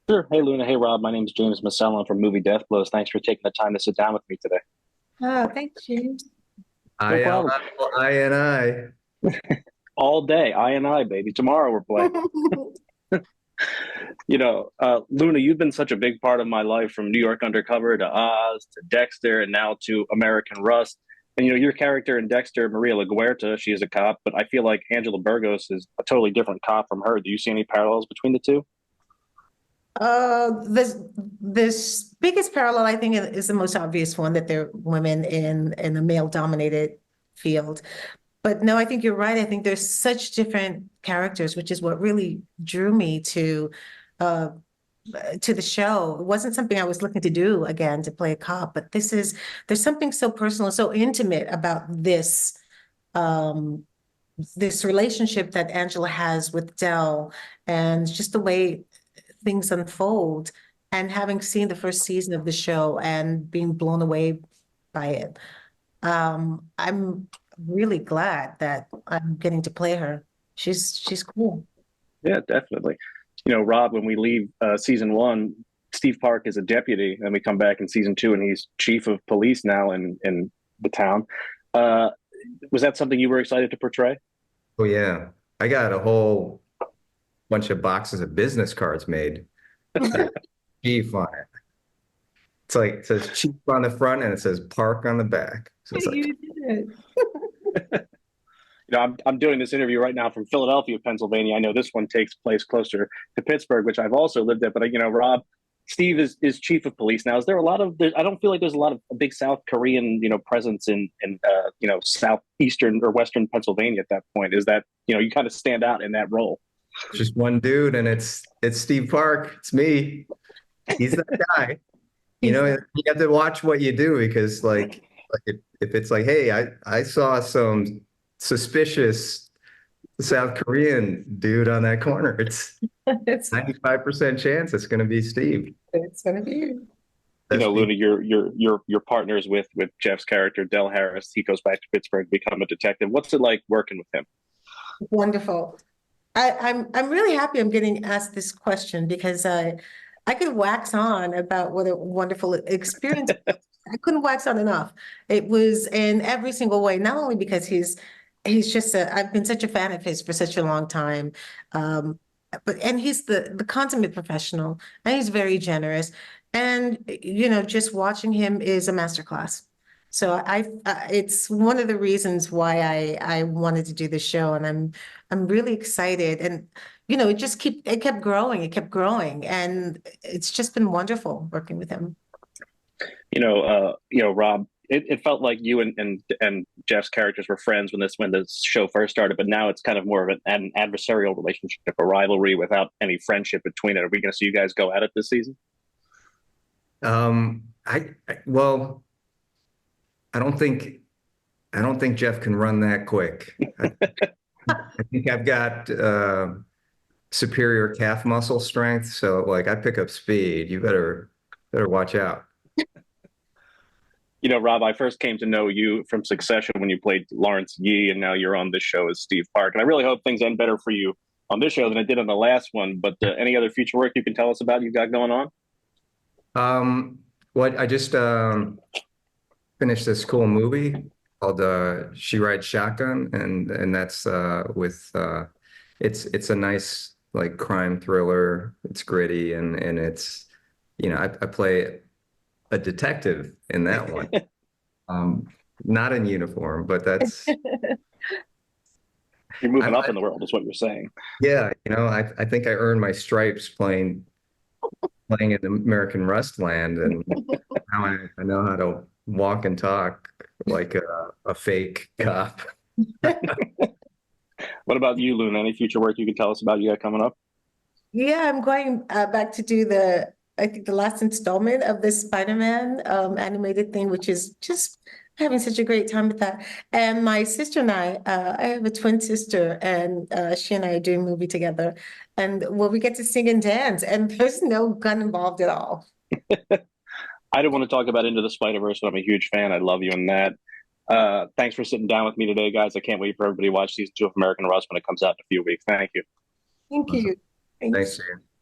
Sure. Hey, Luna. Hey, Rob. My name is James Massella. I'm from MovieDeathblows. Thanks for taking the time to sit down with me today. Oh, thanks, James. No problem. I. All day. I and I, baby. Tomorrow we're playing. Luna, you've been such a big part of my life from New York Undercover to Oz to Dexter and now to American Rust. And, your character in Dexter, Maria LaGuerta, she is a cop, but I feel like Angela Burgos is a totally different cop from her. Do you see any parallels between the two? This biggest parallel, I think, is the most obvious one that they're women in a male-dominated field. But no, I think you're right. I think there's such different characters, which is what really drew me uh, to the show. It wasn't something I was looking to do again to play a cop, but there's something so personal, so intimate about um, this relationship that Angela has with Dell, and just the way things unfold. And having seen the first season of the show and being blown away by it, I'm really glad that I'm getting to play her. She's cool. Yeah, definitely. Rob, when we leave season one, Steve Park is a deputy, and we come back in season two, and he's chief of police now in the town. Uh, was that something you were excited to portray? Oh yeah. I got a whole bunch of boxes of business cards made. Chief on it. It's like it says chief on the front and it says park on the back. So it's like You did. I'm doing this interview right now from Philadelphia, Pennsylvania. I know this one takes place closer to Pittsburgh, which I've also lived at. But Rob, Steve is chief of police now. Is there a lot of? I don't feel like there's a lot of a big South Korean presence in southeastern or western Pennsylvania at that point. Is that you kind of stand out in that role? just one dude and it's Steve Park. It's me. He's that guy. He's You have to watch what you do because like if it's like, hey, I saw some suspicious South Korean dude on that corner. It's it's 95% chance it's going to be Steve. it's gonna be you. That's me. Luna, your partners with Jeff's character, Del Harris. He goes back to Pittsburgh to become a detective. What's it like working with him? Wonderful. I'm really happy I'm getting asked this question because I could wax on about what a wonderful experience. I couldn't wax on enough. It was in every single way, not only because he's just I've been such a fan of his for such a long time. Um, and he's the consummate professional, and he's very generous. And just watching him is a masterclass. So it's one of the reasons why I wanted to do the show, and I'm really excited. And it kept growing, and it's just been wonderful working with him. Rob, it felt like you and Jeff's characters were friends when the show first started, but now it's kind of more of an adversarial relationship, a rivalry without any friendship between it. Are we going to see you guys go at it this season? Well, I don't think Jeff can run that quick. I think I've got superior calf muscle strength, so like I pick up speed. You better watch out. Rob, I first came to know you from Succession when you played Lawrence Yee, and now you're on this show as Steve Park. And I really hope things end better for you on this show than it did on the last one. But any other future work you can tell us about you got going on? What I just finished this cool movie called She Rides Shotgun, and that's with it's a nice like crime thriller. It's gritty and it's I play a detective in that one. Um, Not in uniform, but that's You're moving up I in the world, is what you're saying. yeah, I think I earned my stripes playing in American Rust land, and now I know how to walk and talk like a fake cop. What about you, Luna? Any future work you can tell us about you got coming up? Yeah, I'm going back to do I think the last installment of the Spider-Man animated thing, which is just having such a great time with that. And my sister and I have a twin sister, and she and I are doing a movie together. And we get to sing and dance, and there's no gun involved at all. I don't want to talk about Into the Spider-Verse, but I'm a huge fan. I love you in that. Thanks for sitting down with me today, guys. I can't wait for everybody to watch season two of American Rust when it comes out in a few weeks. Thank you. Thank Awesome. you. Thanks. Thanks, Ian.